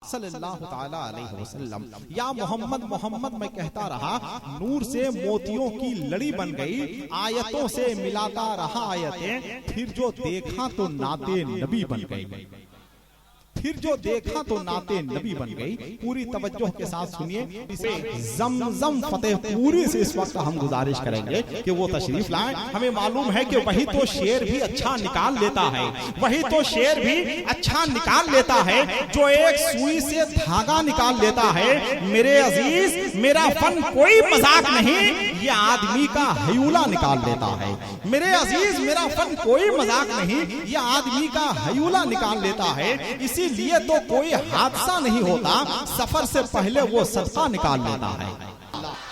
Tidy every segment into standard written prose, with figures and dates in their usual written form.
सल्लल्लाहु ताला अलैहि वसल्लम। या मोहम्मद मोहम्मद मैं कहता रहा, नूर से मोतियों की लड़ी बन गई, आयतों से मिलाता रहा आयतें, फिर जो देखा तो नाते नबी बन गई, फिर जो देखा तो नाते नबी बन गई। पूरी तवज्जो के साथ सुनिए। इसे जमजम फतेहपुरी से इस वक्त हम गुजारिश करेंगे कि वो तशरीफ लाएं। हमें मालूम है कि वही तो शेर भी अच्छा निकाल लेता है, वही तो शेर भी अच्छा निकाल लेता है जो एक सुई से धागा निकाल लेता है। मेरे अजीज, मेरा फन कोई मजाक नहीं, ये आदमी का हयूला निकाल लेता है। मेरे अजीज, मेरा फन कोई मजाक नहीं, ये आदमी का हयूला निकाल लेता है। इसीलिए तो कोई हादसा नहीं होता, सफर से पहले वो सदका निकाल लेता है।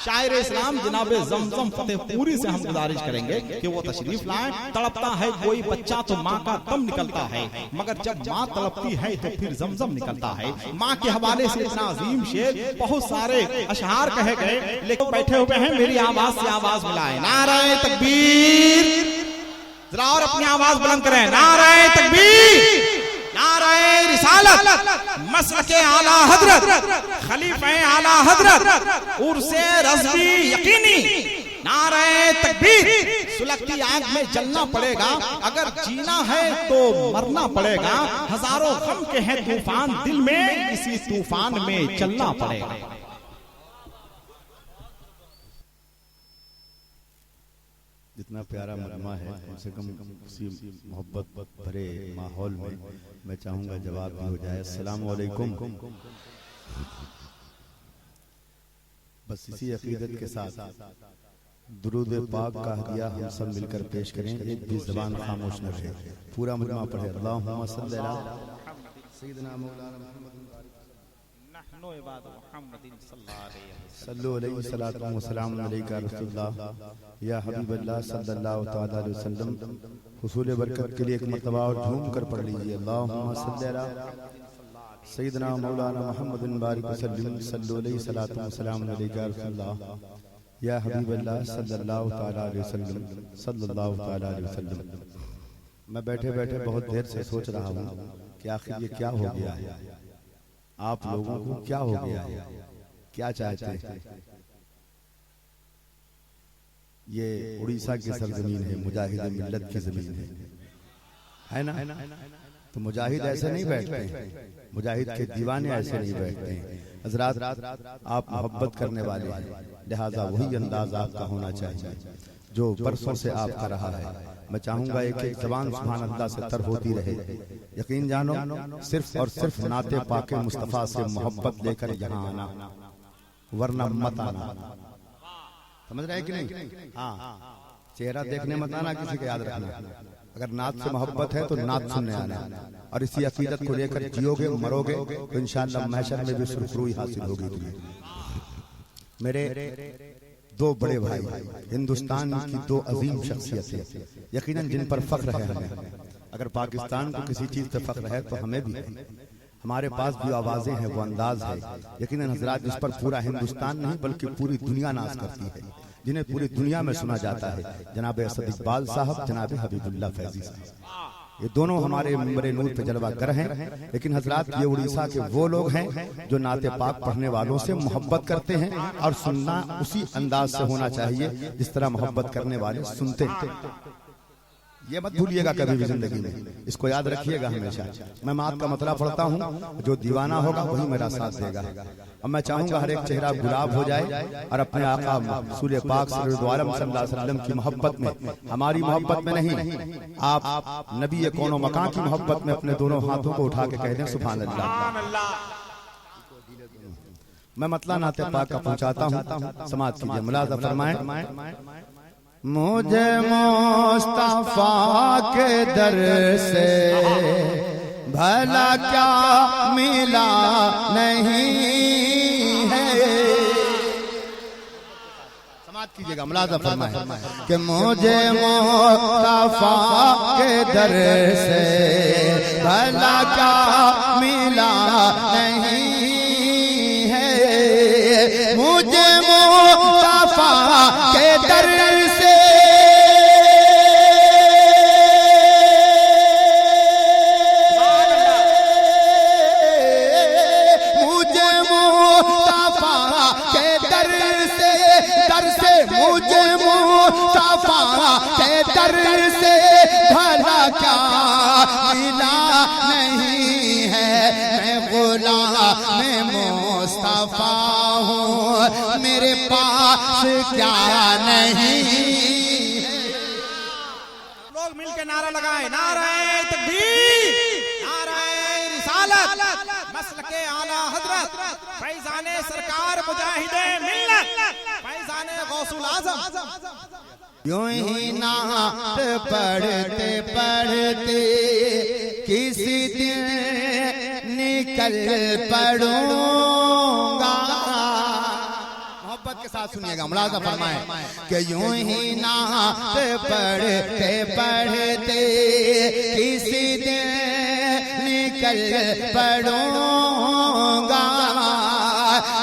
शायर इस्लाम जनाब जमजम फतेहपुरी से हम गुजारिश करेंगे कि वो तशरीफ लाएं। तड़पता है कोई बच्चा तो माँ का दम निकलता है, मगर जब माँ तड़पती है तो फिर जमजम निकलता है। माँ के हवाले से इतना अजीम शेर, बहुत सारे अशआर कहे गए, लेकिन बैठे हुए हैं, मेरी आवाज से आवाज मिलाएं। नारे तकबीर, जरा और अपनी आवाज बुलंद करें। नारे तकबीर, नारे रिसालत, मसलके आला हजरत, खलीफे आला हजरत, उर्से रज़वी यकीनी। नारे तकबीर। सुलगती आग में जलना पड़ेगा, अगर जीना है तो मरना पड़ेगा। हजारों गम के हैं तूफान दिल में, इसी तूफान में चलना पड़ेगा। जितना प्यारा मजमा है, कम से कम किसी मोहब्बत भरे माहौल में मैं चाहूंगा जवाब भी हो जाए। अस्सलाम वालेकुम। बस इसी अकीदत के साथ दुरूद पाक का हदिया हम सब मिलकर पेश करें। एक भी ज़बान खामोश न रहे, पूरा मजमा पढ़े। अल्लाहुम्मा सल्ली अला सय्यिदना मौलाना सल्लल्लाहु अलैहि सल्लल्लाहु व सल्लम अलैका रसूलुल्लाह या हबीबल्लाह सल्लल्लाहु तआला अलैहि वसल्लम। हुसूल बरकत के लिए एक मरतबा और झूम कर पढ़ लीजिए। अल्लाहुम्मा सल्ली अला सय्यिदना मौलाना मुहम्मदिन बारिक वसल्लम सल्लल्लाहु अलैहि वसल्लम अलैका रसूलुल्लाह या हबीबल्लाह सल्लल्लाहु तआला अलैहि वसल्लम सल्लल्लाहु तआला अलैहि वसल्लम। मैं बैठे बैठे बहुत देर से सोच रहा हूँ कि आखिर ये क्या हो गया है, आप लोगों को क्या हो गया है, क्या चाहते हैं। ये उड़ीसा की सरजमीन है, मुजाहिद मिल्लत की जमीन है ना। तो मुजाहिद ऐसे नहीं बैठते हैं, मुजाहिद के दीवाने ऐसे नहीं बैठते हैं। हजरात, आप मोहब्बत करने वाले हैं, लिहाजा वही अंदाज आपका होना चाहिए जो बरसों से आपका रहा है। मैं चाहूंगा एक एक जबान सुभान अल्लाह से तर होती रहे। यकीन जानो, सिर्फ और सिर्फ नाते पाके मुस्तफा से मोहब्बत लेकर यहाँ आना, वरना मत आना। समझ रहे कि नहीं? हाँ, चेहरा देखने मत आना, किसी का याद रखना। अगर नात से मोहब्बत है तो नात सुनने आना, और इसी अकीदत को लेकर जियोगे मरोगे तो इंशाअल्लाह महशर में भी सुरखरुई हासिल होगी तुम्हें। मेरे दो बड़े भाई, हिंदुस्तान की दो अजीम शख्सियतें, यकीनन जिन पर फख्र है हमें। अगर पाकिस्तान को किसी चीज पे फख्र है तो हमें भी है। हमारे पास जो आवाजें हैं, वो अंदाज है, यकीनन हजरात, जिस पर पूरा हिंदुस्तान नहीं बल्कि पूरी दुनिया नाज करती है, जिन्हें पूरी दुनिया में सुना जाता है। जनाब असद इकबाल साहब, जनाब हबीबुल्लाह फैजी साहब, ये दोनों हमारे मिंबर नूर पे जलवागर हैं। लेकिन हजरात, ये उड़ीसा के वो लोग हैं जो नाते पाक पढ़ने वालों से मोहब्बत करते हैं, और सुनना उसी अंदाज से होना चाहिए जिस तरह मोहब्बत करने वाले सुनते हैं। ये मत भूलिएगा कभी भी जिंदगी में, इसको याद रखिएगा हमेशा। मैं मात का मतलब पढ़ता हूँ, जो दीवाना होगा वही मेरा साथ देगा। अब मैं चाहूंगा हर एक चेहरा गुलाब हो जाए और अपने आका रसूल पाक सल्लल्लाहु अलैहि वसल्लम की मोहब्बत में, हमारी मोहब्बत में नहीं, आप नबी कौनो मकान की मोहब्बत में अपने दोनों हाथों को उठा के कह दें सुभान अल्लाह। मैं मतला नाते पाक का पहुंचाता हूँ, समाज कीजिए, मुलाज़ा फरमाएं। मुझे मुस्तफा के दर से भला क्या मिला नहीं है। समाज कीजिएगा, मुलाज़ा फरमाएं कि मुझे मुस्तफा के दर से भला क्या मिला नहीं है। मुझे मुस्तफा के दर से मैं मुस्तफा हूँ, मेरे पास क्या नहीं। लोग मिलकर नारा लगाए, नाराए तकबीर, नाराए रिसालत, मसलके आला हजरत, फैजाने सरकार मुजाहिदे मिल्लत, फैजाने गौसुल आजम। यूं ही नात पढ़ते पढ़ते किसी दिन निकल पड़ूंगा। मोहब्बत के साथ सुनिएगा, मुलाज़ा फरमाए कि यूं ही नात पढ़ते पढ़ते किसी दिन निकल पड़ूंगा।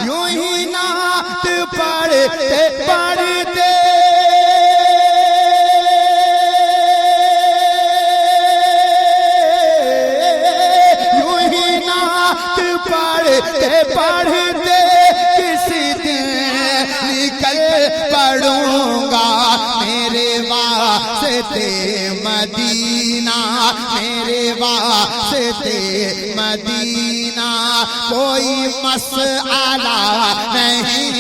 यूं ही नात पढ़ते पढ़ते पढ़ते किसी दिन निकल पड़ूंगा। मेरे वास्ते मदीना, मेरे वास्ते मदीना कोई मसला नहीं।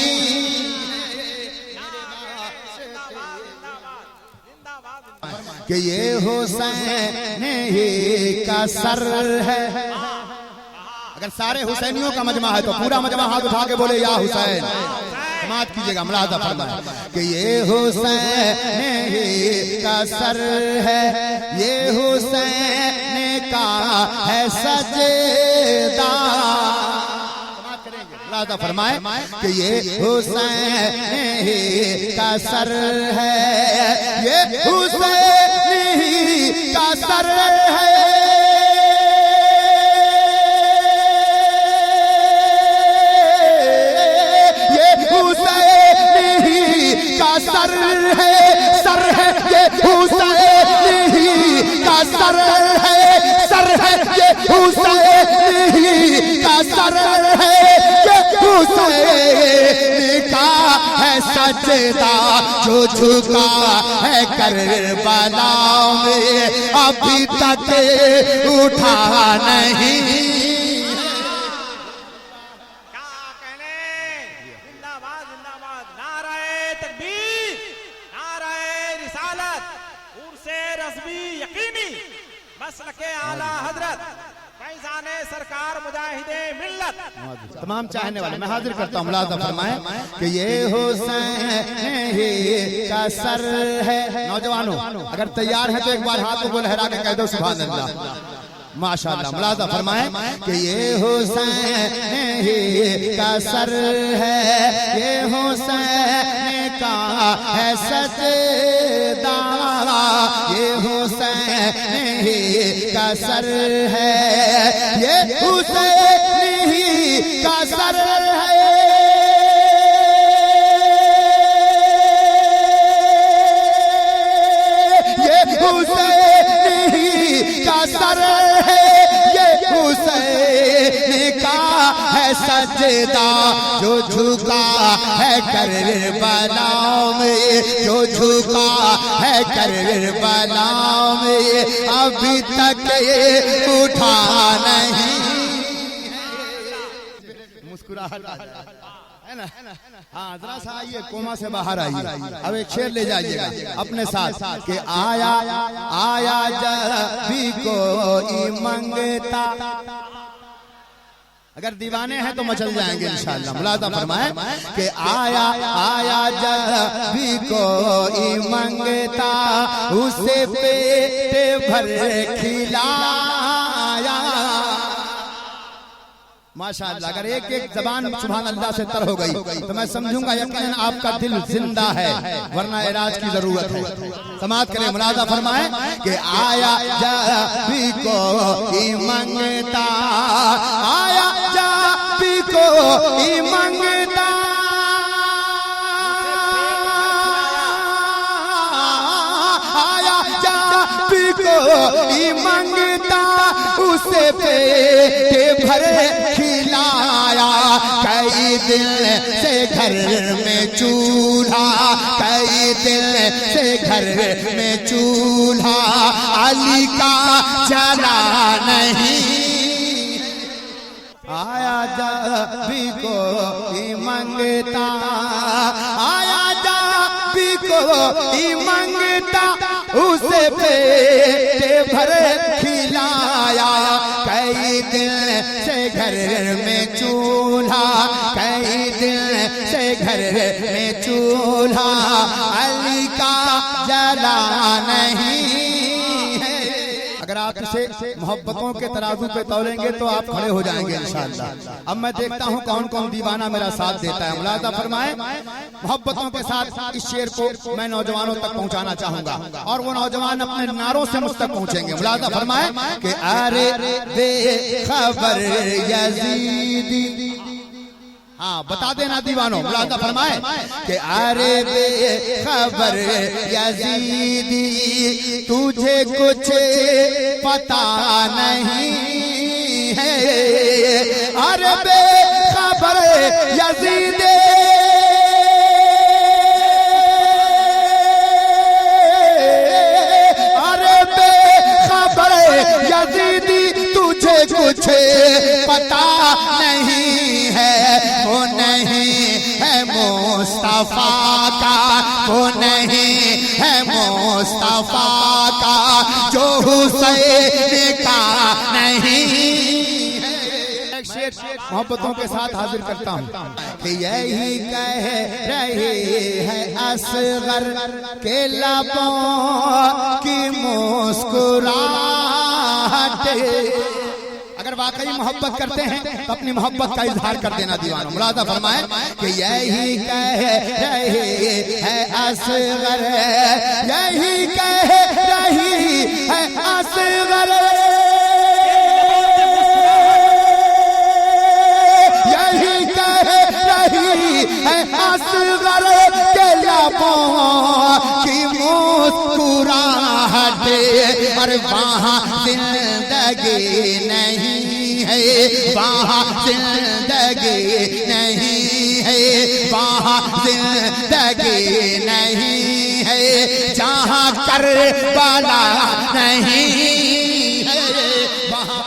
कि ये हुसैन ही का सर है। अगर सारे हुसैनियों का मजमा है तो पूरा मजमा हाथ उठा के बोले या हुसैन। समात कीजिएगा, मुलाज़ा फरमाए कि ये हुसैन का सर है, ये हुसैन का है सजदा। मुलाज़ा फरमाए कि ये हुसैन का सर है, ये हुसैन का सर है। सर है, सर है ये हुसैन ही का सर है, सर है ये हुसैन ही का सर है, ये हुसैन का है सजदा जो झुका है करबला में अभी तक उठा नहीं। सरकार मुजाहिदे मिल्लत। तमाम चाहने वाले मैं हाजिर करता हूँ, मुलाज़ा फरमाए कि ये हुसैन ही का सर है। नौजवानों अगर तैयार है तो एक बार हाथ को लहरा के कह दो सुभान अल्लाह, माशाअल्लाह। मुलाज़ा फरमाए कि ये हुसैन ही का सर है, ये हुसैन का है सजदा, ये हुसैन ही का सर है, ये हुसैन ही का सर है। ये हुसैन ही का सर है, ये हुसैन का है सजदा जो झुका है करबला में, जो झुका है करबला में अभी तक उठा नहीं। मुस्कुराहट है ना? हाँ जरा सा आइए, कोमा से बाहर आइए। अब एक शेर ले जाइएगा अपने साथ कि आया आया जब भी कोई मंगता। अगर दीवाने हैं तो मचल जाएंगे इंशाअल्लाह। मुलाज़ा फरमाए कि आया आया जब भी कोई मंगता उसे पेट भर खिलाया। माशाअल्लाह अगर एक एक जबान सुभान अल्लाह से तर हो गई तो मैं समझूंगा यकीनन आपका दिल जिंदा है, वरना इलाज की जरूरत है। समात करें, मुलाज़ा फरमाए कि आया जब भी कोई मंगता, आया जब भी कोई मंगता, आया जब भी कोई मंगता उसे पेट भर खिलाया। कई दिन से घर में चूल्हा, कई दिन से घर में चूल्हा अली का जला नहीं। आया जा भी कोई मंगता, आया जा भी कोई मंगता, उसे पेट भर खिलाया। कई दिन से घर में चूल्हा, कई दिन से घर में चूल्हा, अली का जला नहीं है। अगर आप इसे मोहब्बतों के तराजू पे तौलेंगे तो आप खड़े हो जाएंगे इंशाअल्लाह। अब मैं देखता हूँ कौन कौन दीवाना मेरा साथ देता है। मुलाजा फरमाए, मोहब्बतों के साथ इस शेर को मैं नौजवानों तक पहुँचाना चाहूंगा और वो नौजवान अपने नारों से मुझ तक पहुँचेंगे। मुलाजा फरमाए कि अरे बेखबर यजीदी, हाँ बता देना दीवानों। मुलाजा फरमाए कि अरे बेखबर यजीदी, तुझे कुछ पता नहीं है। अरे बेखबर यजीदी, अरे बेखबर यजीदी, तुझे कुछ पता नहीं है। वो नहीं है मुस्तफा का, वो नहीं है मुस्तफा का, जो हुसैन का नहीं है। मोहब्बतों के साथ हाजिर करता हूँ कि यही कह रही है असगर के लबों की मुस्कुराहट। अगर वाकई मोहब्बत करते हैं तो अपनी मोहब्बत का इजहार कर देना दीवानों। मुलाजा फरमाए कि यही कह रही है असगर, यही कह रही है असगर, यही कह रही है असगर के लबों की मुस्कुराहट। और वहाँ जिंदगी नहीं है, वहाँ जिंदगी नहीं है, वहाँ जिंदगी नहीं है, जहाँ करबला नहीं है। वहाँ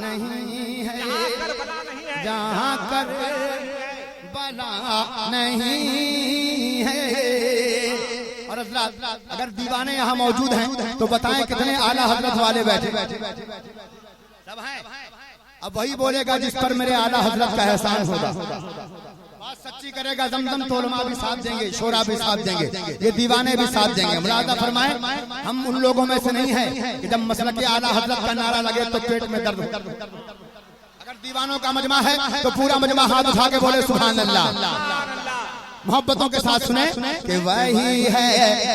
नहीं है, जहाँ करबला नहीं है। और अगर दीवाने यहाँ मौजूद हैं तो बताएं कितने आला हजरत वाले बैठे सब हैं। अब वही बोलेगा जिस पर मेरे आला हजरत का एहसान होगा। बात सच्ची करेगा, जमजम तोलमा भी साथ देंगे, शोरा भी साथ देंगे, ये दीवाने भी साथ देंगे। मुलाजा फरमाए, हम उन लोगों में से नहीं है कि जब मसलक आला हजरत का नारा लगे तो पेट में दर्द। अगर दीवानों का मजमा है तो पूरा मजमा हाथ उठा के बोले सुभान अल्लाह। मोहब्बतों के साथ सुने कि वही है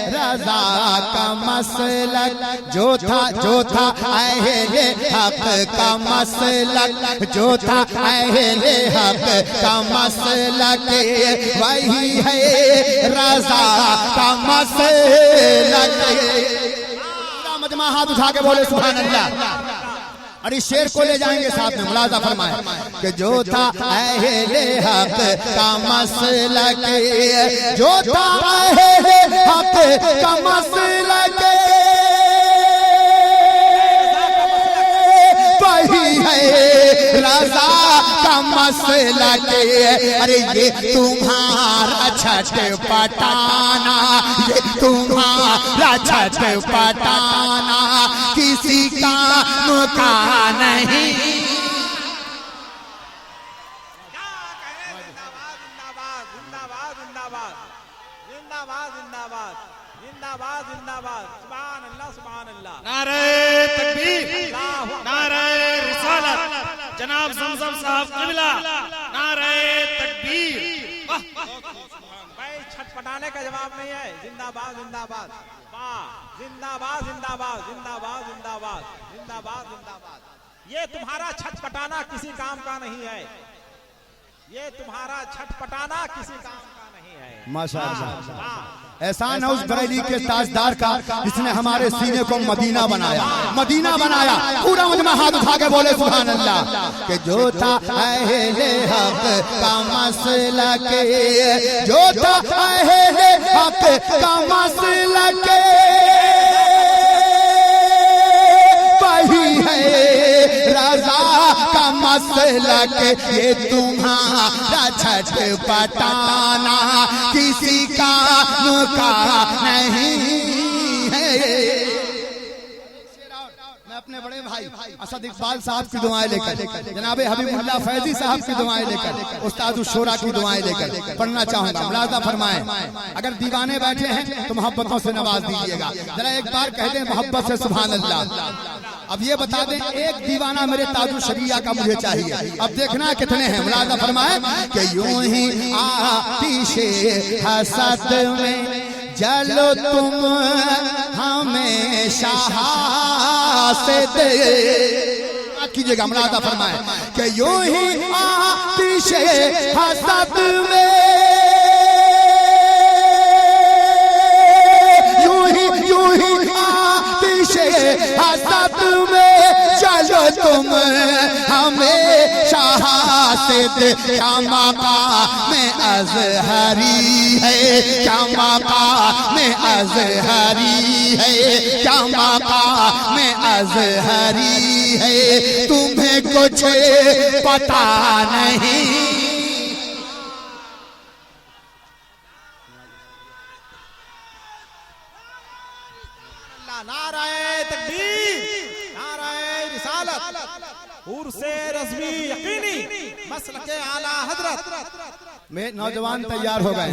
रजा का मसलक, जो था अहले हक का मसलक, जो था अहले हक का मसलक, वही है रजा का मसलक। पूरा मजमा हाथ उठा के बोले सुभान अल्लाह। और इस शेर को ले जाएंगे साथ में। मुलाजा फरमाए कि जो था अहले हक का मसलक, जो था अहले हक का मसलक, वही है रजा का मसलक। अरे ये तुम्हारा छठ पटाना, ये तुम्हारा छठ पटाना किसी काम का नहीं। नारे तकबीर, नारे रिसालत, जनाब ज़मज़म साहब क़िबला, नारे तकबीर। भाई छटपटाने का जवाब नहीं है। जिंदाबाद जिंदाबाद, जिंदाबाद जिंदाबाद जिंदाबाद जिंदाबाद जिंदाबाद जिंदाबाद। ये तुम्हारा छटपटाना किसी काम का नहीं है, ये तुम्हारा छटपटाना किसी काम का नहीं है। माशाअल्लाह, एहसान है उस बरेली के ताजदार का जिसने हमारे सीने को मदीना बनाया, मदीना बनाया। पूरा मजमा हाथ उठा के बोले सुभान अल्लाह। कि जो था अहले हक का मसलक, जो था अहले हक का मसलक, मसलक ये तुम्हारा छटपटाना किसी काम का नहीं है। मैं अपने बड़े भाई असद इकबाल साहब की दुआएं लेकर, जनाबे हबीबुल्लाह फैजी साहब की दुआएं लेकर, उस्ताद उश-शोरा की दुआएं लेकर पढ़ना चाहूंगा। मुलाजा फरमाएं, अगर दीवाने बैठे हैं तो मोहब्बतों से नवाज दीजिएगा। जरा एक बार कह दें मोहब्बत से सुभान अल्लाह। अब ये बता दें, एक दीवाना मेरे ताजु शरिया का मुझे चाहिए। अब देखना कितने हैं। मुलाजा फरमाएं कि यूं ही आतिशे हसद में जलो तुम हमेशा से दे कीजिएगा। मुलाजा फरमाए कि यूं ही आतिशे हसद में, यूं ही आतिशे हसद में चलो तुम हमेशा से दे। क्या मकाम में अज़हरी है, क्या मकाम में अज़हरी है, क्या मकाम में अज़हरी है, तुम्हें कुछ पता नहीं। नाराए तकबीर, नाराए रिसालत, उर्से रज़वी यकीनी, मसलके आला हजरत। मैं नौजवान तैयार हो गए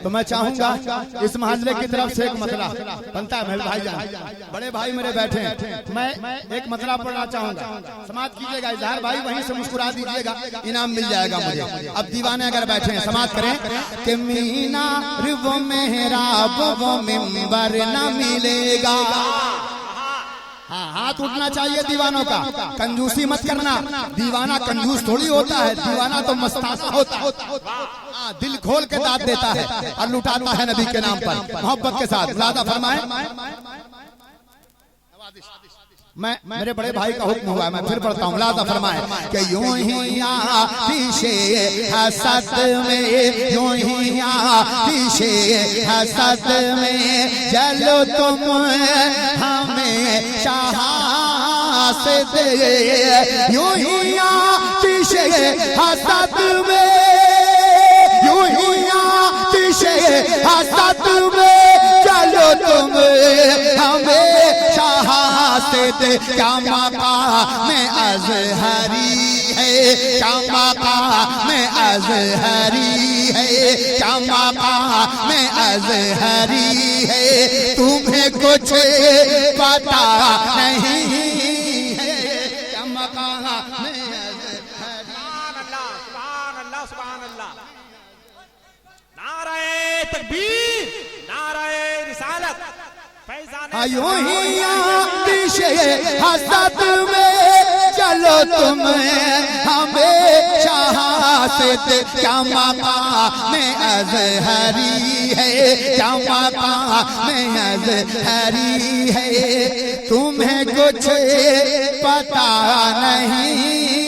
तो मैं चाहूंगा इस महल्ले की तरफ से एक मतला बनता है। मेरे भाईजान, बड़े भाई मेरे बैठे हैं, मैं एक मतला पढ़ना चाहूंगा। समाप्त कीजिएगा। इजहार भाई वहीं से मुस्कुरा दीजिएगा, इनाम मिल जाएगा मुझे। अब दीवाने अगर बैठे हैं समाप्त करें कि मीना वो मेहराब वो मिंबर न मिलेगा। हाँ, हाथ उठना चाहिए दीवानों का। कंजूसी मत करना, दीवाना कंजूस थोड़ी होता है, दीवाना तो मस्ताना होता है। हाँ, दिल खोल के दाद देता है और लुटाता है नबी के नाम पर मोहब्बत के साथ। ज़्यादा फरमाए। मैं मेरे बड़े भाई का हुक्म हुआ है, मैं फिर पढ़ता हूँ। लाज़ा फरमाए कि यूं ही आतिशे हसद में, यूं ही आतिशे हसद में जलो तुम हमेशा से दे। यूं ही आतिशे हसद में, यूं ही आतिशे हसद में चलो तुम हमेशा से दे। क्या मकाम में अज़हरी है, क्या मकाम में अज़हरी है, क्या मकाम में अज़हरी है, तुम्हें कुछ पता नहीं है। क्या मकाम में सुभान अल्लाह, सुभान अल्लाह, सुभान अल्लाह। नाराए तकबीर, नाराए रिसालत। यूं ही आतिशे हसद में चलो तुम हमेशा से दे। क्या मकाम में अज़हरी है, क्या मकाम में अज़हरी है, तुम्हें कुछ पता नहीं।